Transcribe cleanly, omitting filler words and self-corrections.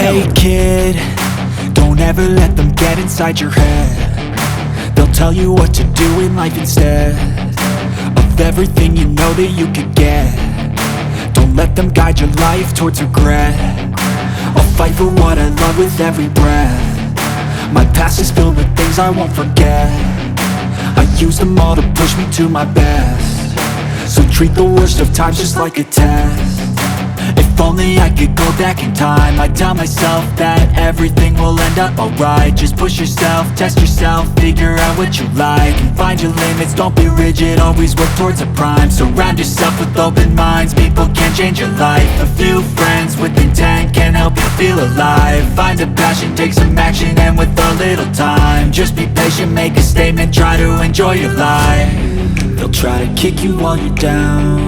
Hey kid, don't ever let them get inside your head. They'll tell you what to do in life instead of everything you know that you could get. Don't let them guide your life towards regret. I'll fight for what I love with every breath. My past is filled with things I won't forget. I use them all to push me to my best. So treat the worst of times just like a test. If only I could go back in time, I'd tell myself that everything will end up alright. Just push yourself, test yourself, figure out what you like, and find your limits, don't be rigid, always work towards a prime. Surround yourself with open minds, people can change your life. A few friends with intent can help you feel alive. Find a passion, take some action, and with a little time, just be patient, make a statement, try to enjoy your life. They'll try to kick you while you're down,